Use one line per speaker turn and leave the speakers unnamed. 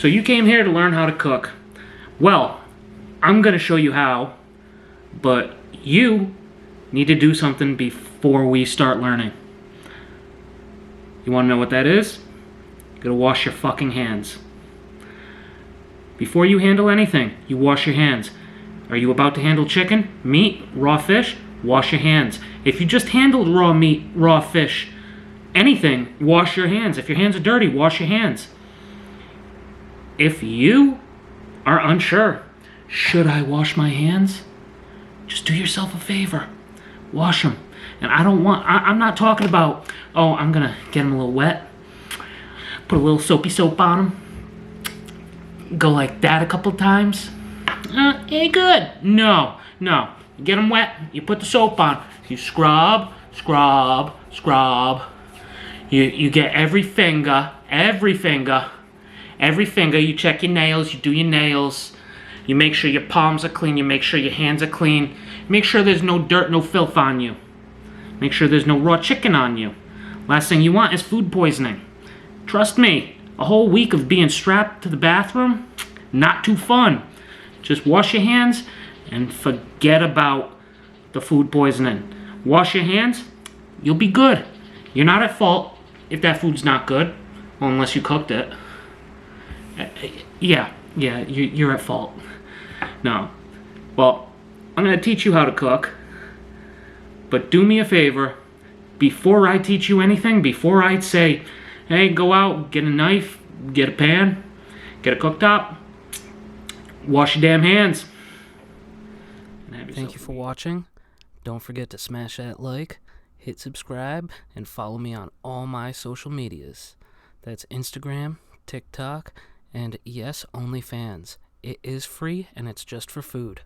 So you came here to learn how to cook. Well, I'm gonna show you how, but you need to do something before we start learning. You wanna know what that is? You gotta wash your fucking hands. Before you handle anything, you wash your hands. Are you about to handle chicken, meat, raw fish? Wash your hands. If you just handled raw meat, raw fish, anything, wash your hands. If your hands are dirty, wash your hands. If you are unsure, should I wash my hands? Just do yourself a favor. Wash them. And I'm not talking about, oh, I'm gonna get them a little wet, put a little soapy soap on them, go like that a couple times. Ain't good. No. You get them wet, you put the soap on, you scrub. You get every finger, you check your nails, you do your nails, you make sure your palms are clean, you make sure your hands are clean, make sure there's no dirt, no filth on you, make sure there's no raw chicken on you. Last thing you want is food poisoning. Trust me, a whole week of being strapped to the bathroom, not too fun. Just wash your hands and forget about the food poisoning. Wash your hands, you'll be good. You're not at fault if that food's not good, well, unless you cooked it. Yeah, you're at fault. No. Well, I'm gonna teach you how to cook, but do me a favor, before I teach you anything, before I say, hey, go out, get a knife, get a pan, get a cooktop, wash your damn hands.
Thank you for watching. Don't forget to smash that like, hit subscribe, and follow me on all my social medias. That's Instagram, TikTok, and yes, OnlyFans. It is free and it's just for food.